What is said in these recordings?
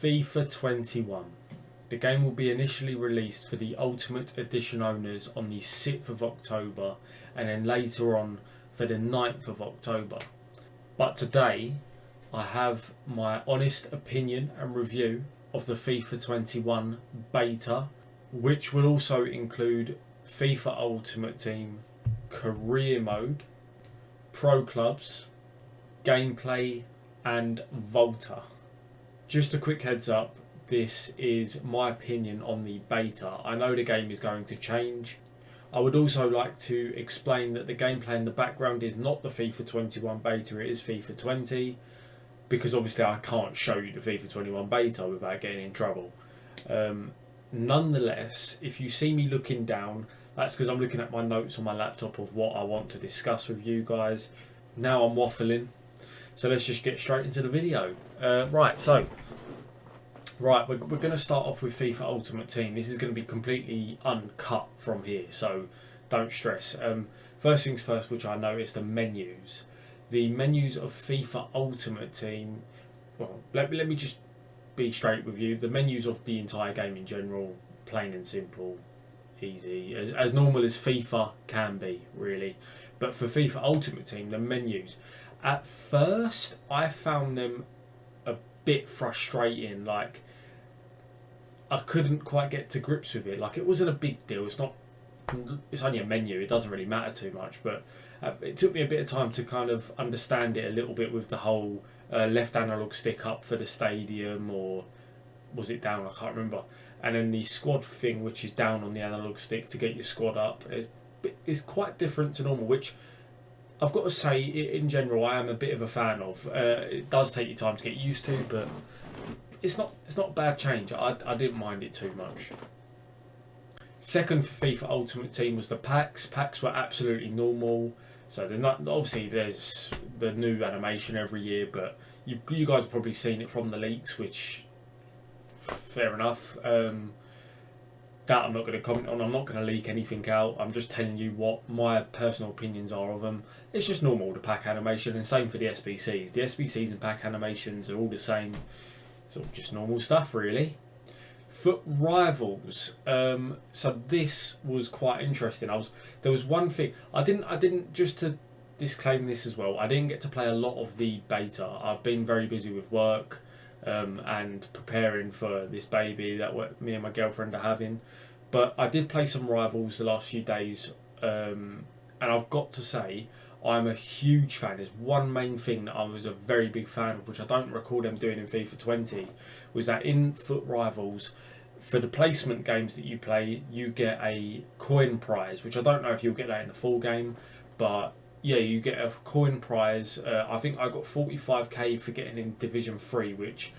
FIFA 21. The game will be initially released for the Ultimate Edition owners on the 6th of October and then later on for the 9th of October. But today I have my honest opinion and review of the FIFA 21 beta, which will also include FIFA Ultimate Team, Career Mode, Pro Clubs, Gameplay and Volta. Just a quick heads up, this is my opinion on the beta. I know the game is going to change. I would also like to explain that the gameplay in the background is not the FIFA 21 beta, it is FIFA 20, because obviously I can't show you the FIFA 21 beta without getting in trouble. Nonetheless, if you see me looking down, that's because I'm looking at my notes on my laptop of what I want to discuss with you guys. Now I'm waffling, so let's just get straight into the video. We're going to start off with FIFA Ultimate Team. This is going to be completely uncut from here, so don't stress. First things first, which I noticed, the menus. The menus of FIFA Ultimate Team, well, let me just be straight with you. The menus of the entire game in general, plain and simple, easy, as normal as FIFA can be, really. But for FIFA Ultimate Team, the menus, at first I found them a bit frustrating. Like, I couldn't quite get to grips with it. Like, it wasn't a big deal. It's only a menu. It doesn't really matter too much. But it took me a bit of time to kind of understand it a little bit with the whole left analog stick up for the stadium, or was it down? I can't remember. And then the squad thing, which is down on the analog stick to get your squad up, is quite different to normal, which I've got to say, in general, I am a bit of a fan of. It does take you time to get used to, but it's not a bad change. I didn't mind it too much. Second for FIFA Ultimate Team was the packs. Packs were absolutely normal. So there's the new animation every year, but you guys have probably seen it from the leaks, which fair enough. That I'm not going to comment on. I'm not going to leak anything out. I'm just telling you what my personal opinions are of them. It's just normal, the pack animation, and same for the SBCs. The SBCs and pack animations are all the same. Sort of just normal stuff, really. Foot Rivals. So this was quite interesting. There was one thing I didn't just to disclaim this as well. I didn't get to play a lot of the beta. I've been very busy with work. And preparing for this baby that me and my girlfriend are having. But I did play some Rivals the last few days, and I've got to say, I'm a huge fan. There's one main thing that I was a very big fan of, which I don't recall them doing in FIFA 20, was that in Foot Rivals, for the placement games that you play, you get a coin prize, which I don't know if you'll get that in the full game, but yeah, you get a coin prize. I think I got 45k for getting in Division 3, which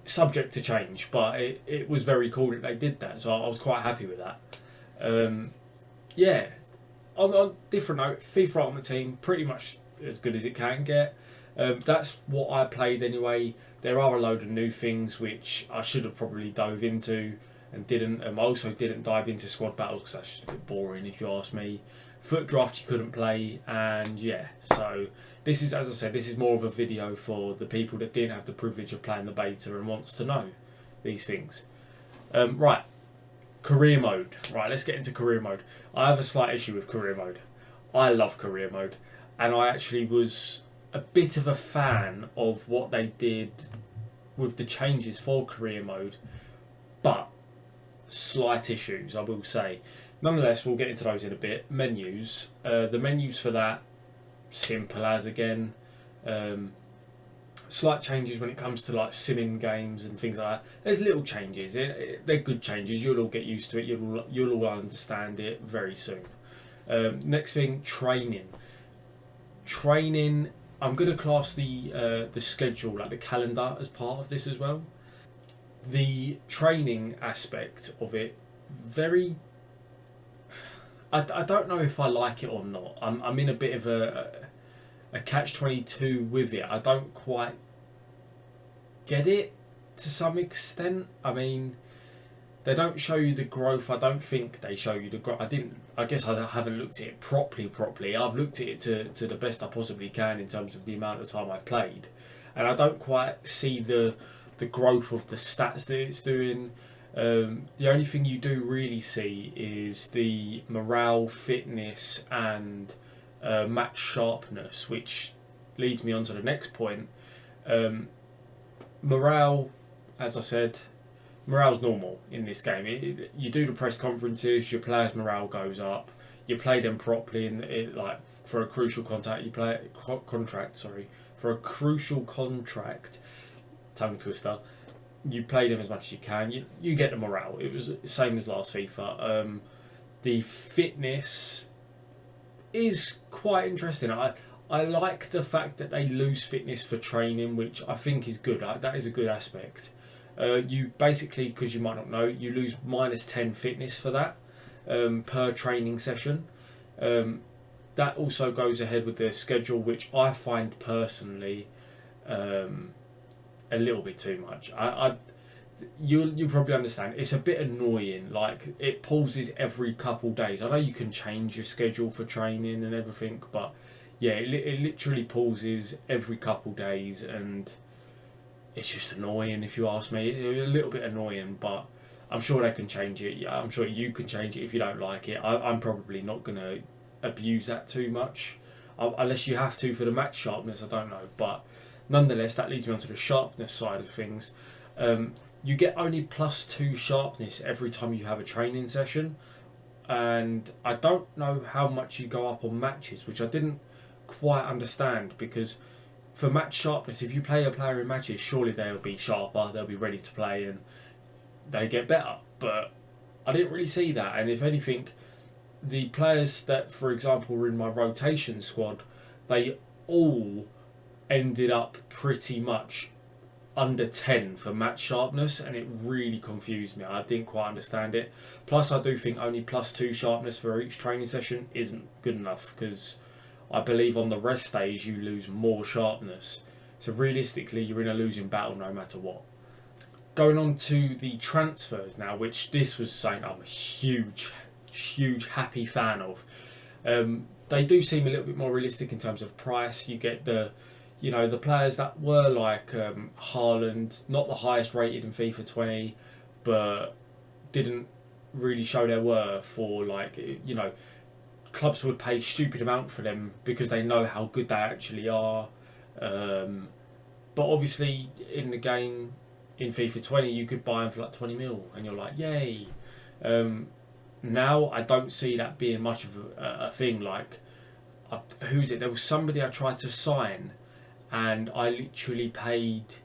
subject to change, but it was very cool that they did that, so I was quite happy with that. Yeah, on different note, FIFA Ultimate Team, pretty much as good as it can get. That's what I played anyway. There are a load of new things which I should have probably dove into and didn't. I also didn't dive into squad battles because that's just a bit boring if you ask me. Foot draft you couldn't play, and yeah, so this is, as I said, this is more of a video for the people that didn't have the privilege of playing the beta and wants to know these things. Right, career mode. Right, let's get into career mode. I have a slight issue with career mode. I love career mode, and I actually was a bit of a fan of what they did with the changes for career mode, but slight issues, I will say. Nonetheless, we'll get into those in a bit. Menus. The menus for that, simple as again. Slight changes when it comes to like simming games and things like that. There's little changes. They're good changes. You'll all get used to it. You'll all understand it very soon. Next thing, training. Training. I'm going to class the schedule, like the calendar, as part of this as well. The training aspect of it, very. I don't know if I like it or not. I'm in a bit of a catch-22 with it. I don't quite get it to some extent. I mean, they don't show you the growth. I don't think they show you the growth. I guess I haven't looked at it properly. I've looked at it to the best I possibly can in terms of the amount of time I've played, and I don't quite see the the growth of the stats that it's doing. The only thing you do really see is the morale, fitness, and match sharpness, which leads me on to the next point. Morale, as I said, morale's normal in this game. You do the press conferences, your players' morale goes up. You play them properly, and like for a crucial contact, you play contract. Sorry, for a crucial contract, tongue twister. You play them as much as you can. You get the morale. It was the same as last FIFA. The fitness is quite interesting. I like the fact that they lose fitness for training, which I think is good. That is a good aspect. You basically, because you might not know, you lose -10 fitness for that per training session. That also goes ahead with the schedule, which I find personally a little bit too much. You'll probably understand. It's a bit annoying. Like, it pauses every couple days. I know you can change your schedule for training and everything, but yeah, it literally pauses every couple days, and it's just annoying if you ask me. It's a little bit annoying, but I'm sure they can change it. Yeah, I'm sure you can change it if you don't like it. I'm probably not going to abuse that too much, unless you have to for the match sharpness. I don't know, but nonetheless, that leads me on to the sharpness side of things. You get only +2 sharpness every time you have a training session, and I don't know how much you go up on matches, which I didn't quite understand, because for match sharpness, if you play a player in matches, surely they'll be sharper, they'll be ready to play, and they get better. But I didn't really see that, and if anything, the players that, for example, were in my rotation squad, they all ended up pretty much under 10 for match sharpness, and it really confused me. I didn't quite understand it. Plus, I do think only +2 sharpness for each training session isn't good enough, because I believe on the rest stage you lose more sharpness. So realistically, you're in a losing battle no matter what. Going on to the transfers now, which this was something I'm a huge happy fan of. They do seem a little bit more realistic in terms of price. You get the players that were like Haaland, not the highest rated in FIFA 20, but didn't really show their worth, for clubs would pay stupid amount for them because they know how good they actually are. But obviously in the game, in FIFA 20, you could buy them for like 20 mil, and you're like, yay. Now I don't see that being much of a thing. Like, who's it? There was somebody I tried to sign, and I literally paid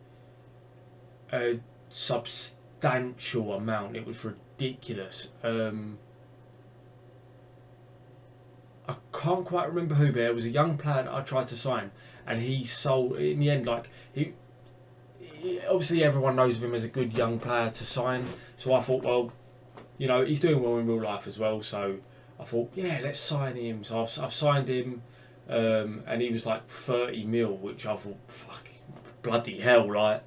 a substantial amount. It was ridiculous. I can't quite remember who, but it was a young player that I tried to sign, and he sold in the end. Like, he obviously everyone knows of him as a good young player to sign. So I thought, well, he's doing well in real life as well. So I thought, yeah, let's sign him. So I've signed him, and he was like 30 mil, which I thought, fuck, bloody hell, like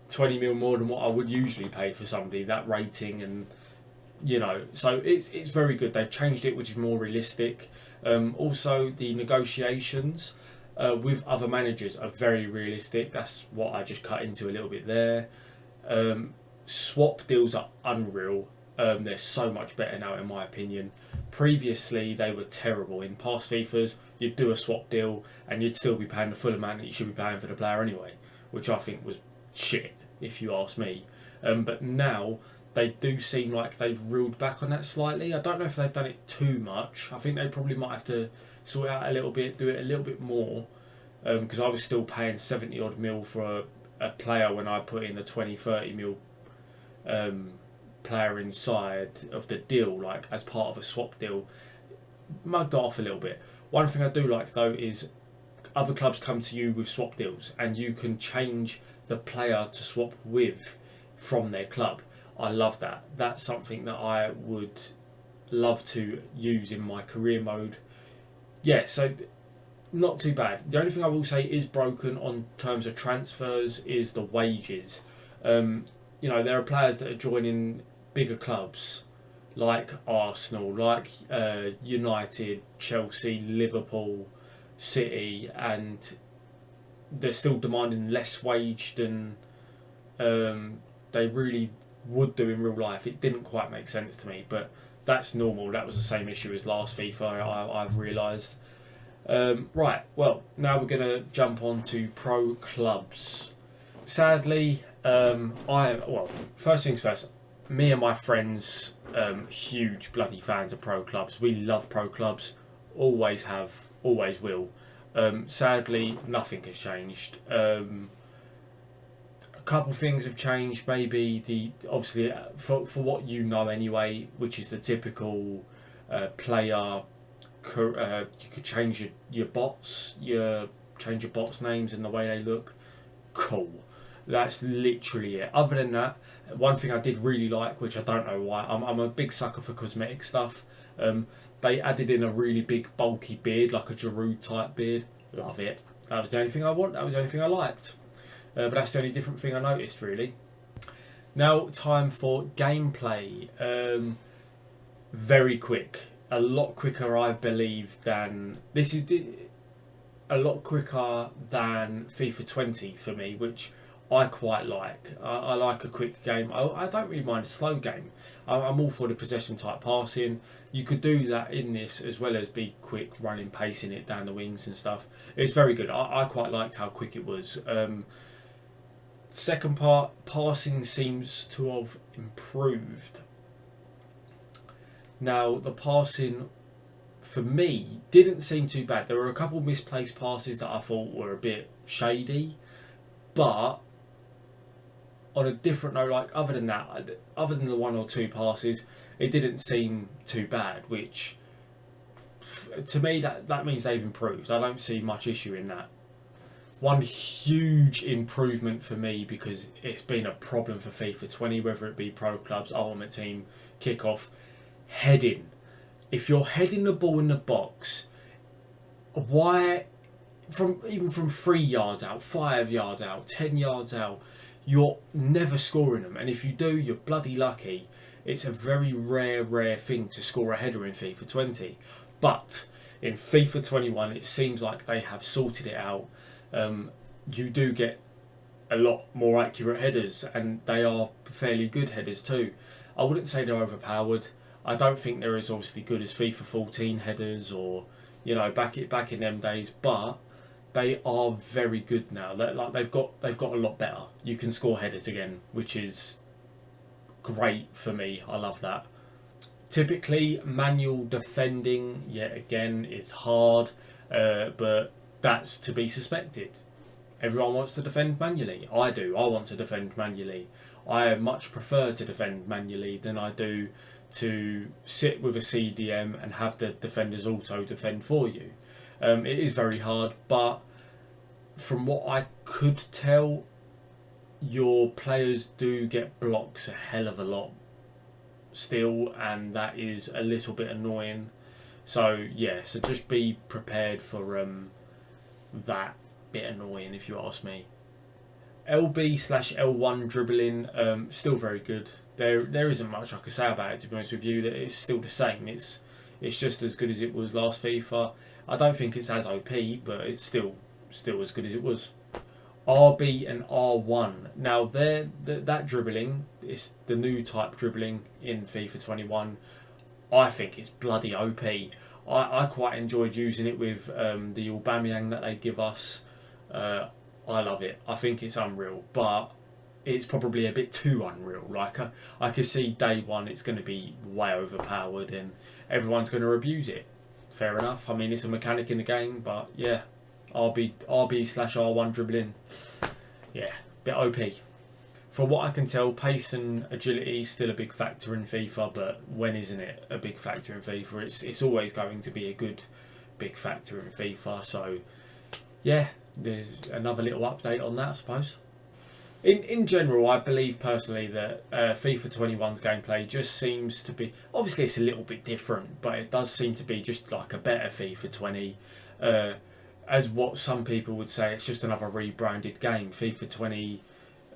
20 mil more than what I would usually pay for somebody that rating, and so it's very good. They've changed it, which is more realistic. Also, the negotiations with other managers are very realistic. That's what I just cut into a little bit there. Swap deals are unreal. They're so much better now, in my opinion. Previously, they were terrible. In past FIFAs, you'd do a swap deal and you'd still be paying the full amount that you should be paying for the player anyway, which I think was shit, if you ask me. But now, they do seem like they've reeled back on that slightly. I don't know if they've done it too much. I think they probably might have to sort it out a little bit, do it a little bit more, because I was still paying 70 odd mil for a player when I put in the 20-30 mil player inside of the deal, like as part of a swap deal. Mugged it off a little bit. One thing I do like though is other clubs come to you with swap deals, and you can change the player to swap with from their club. I love that. That's something that I would love to use in my career mode. Yeah, so not too bad. The only thing I will say is broken on terms of transfers is the wages. There are players that are joining bigger clubs like Arsenal, like United, Chelsea, Liverpool, City, and they're still demanding less wage than they really would do in real life. It didn't quite make sense to me, but that's normal. That was the same issue as last FIFA, I've realised. Right, well, now we're going to jump on to pro clubs. Sadly, first things first, me and my friends, huge bloody fans of pro clubs. We love pro clubs, always have, always will. Sadly, nothing has changed. A couple things have changed. Maybe obviously for what you know anyway, which is the typical player. You could change your bots, change your bots' names and the way they look. Cool. That's literally it. Other than that, one thing I did really like, which I don't know why, I'm a big sucker for cosmetic stuff. They added in a really big bulky beard, like a Giroud type beard. Love it. That was the only thing I want. That was the only thing I liked. But that's the only different thing I noticed, really. Now, time for gameplay. Very quick. A lot quicker, I believe, than... This is a lot quicker than FIFA 20 for me, which I quite like. I like a quick game. I don't really mind a slow game. I'm all for the possession type passing. You could do that in this as well as be quick running, pacing it down the wings and stuff. It's very good. I quite liked how quick it was. Second part, passing seems to have improved. Now, the passing, for me, didn't seem too bad. There were a couple of misplaced passes that I thought were a bit shady. But, on a different note, like, other than that, other than the one or two passes, it didn't seem too bad, which, to me, that means they've improved. I don't see much issue in that. One huge improvement for me, because it's been a problem for FIFA 20, whether it be Pro Clubs, Ultimate Team, Kickoff, heading. If you're heading the ball in the box, why, even from 3 yards out, 5 yards out, 10 yards out, you're never scoring them. And if you do, you're bloody lucky. It's a very rare thing to score a header in FIFA 20. But in FIFA 21, it seems like they have sorted it out. You do get a lot more accurate headers, and they are fairly good headers too. I wouldn't say they're overpowered. I don't think they're as obviously good as FIFA 14 headers, or back in them days, but they are very good now. They've got a lot better. You can score headers again, which is great for me. I love that. Typically, manual defending, yet again, it's hard, but that's to be suspected. Everyone wants to defend manually. I do. I want to defend manually. I much prefer to defend manually than I do to sit with a CDM and have the defenders auto defend for you. It is very hard, but from what I could tell, your players do get blocks a hell of a lot still, and that is a little bit annoying. So yeah, so just be prepared for that bit annoying, if you ask me. LB/L1 dribbling, still very good. There isn't much I could say about it, to be honest with you. That it's still the same. It's just as good as it was last FIFA. I don't think it's as OP, but it's still as good as it was. RB and R1. Now that dribbling, it's the new type dribbling in FIFA 21. I think it's bloody OP. I quite enjoyed using it with the Aubameyang that they give us. I love it. I think it's unreal, but it's probably a bit too unreal. Like I could see day one it's going to be way overpowered and everyone's going to abuse it. Fair enough. I mean, it's a mechanic in the game, but yeah, RB/R1 dribbling, yeah, bit OP. From what I can tell, pace and agility is still a big factor in FIFA, but when isn't it a big factor in FIFA? It's always going to be a good big factor in FIFA. So yeah, there's another little update on that, I suppose. In general, I believe personally that FIFA 21's gameplay just seems to be... Obviously, it's a little bit different, but it does seem to be just like a better FIFA 20. As what some people would say, it's just another rebranded game. FIFA 20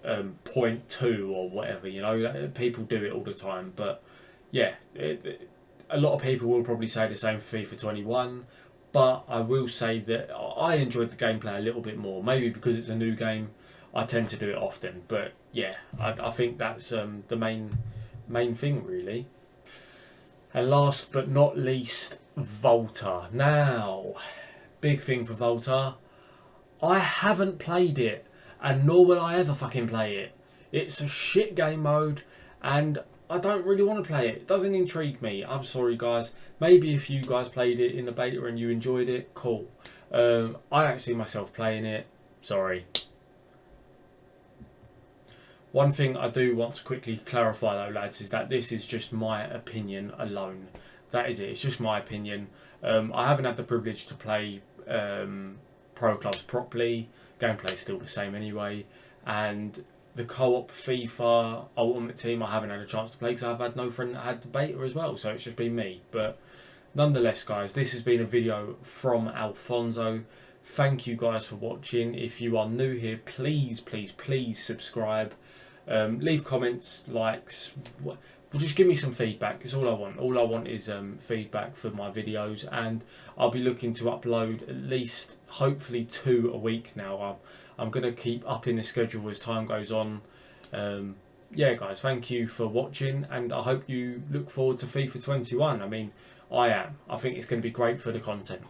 .2 or whatever, people do it all the time. But yeah, a lot of people will probably say the same for FIFA 21. But I will say that I enjoyed the gameplay a little bit more. Maybe because it's a new game. I tend to do it often. But yeah, I think that's the main thing really. And last but not least, Volta. Now, big thing for Volta. I haven't played it, and nor will I ever fucking play it. It's a shit game mode, and I don't really want to play it. It doesn't intrigue me. I'm sorry, guys. Maybe if you guys played it in the beta and you enjoyed it, cool. I don't see myself playing it. Sorry. One thing I do want to quickly clarify though, lads, is that this is just my opinion alone. That is it. It's just my opinion. I haven't had the privilege to play pro clubs properly. Gameplay's still the same anyway. And the co-op FIFA Ultimate Team I haven't had a chance to play because I've had no friend that had the beta as well. So it's just been me. But nonetheless, guys, this has been a video from Alfonso. Thank you guys for watching. If you are new here, please subscribe. Leave comments, likes. Well, just give me some feedback. It's all I want. All I want is feedback for my videos, and I'll be looking to upload at least, hopefully, 2 a week now. I'm going to keep upping the schedule as time goes on. Yeah, guys, thank you for watching, and I hope you look forward to FIFA 21. I mean, I am. I think it's going to be great for the content.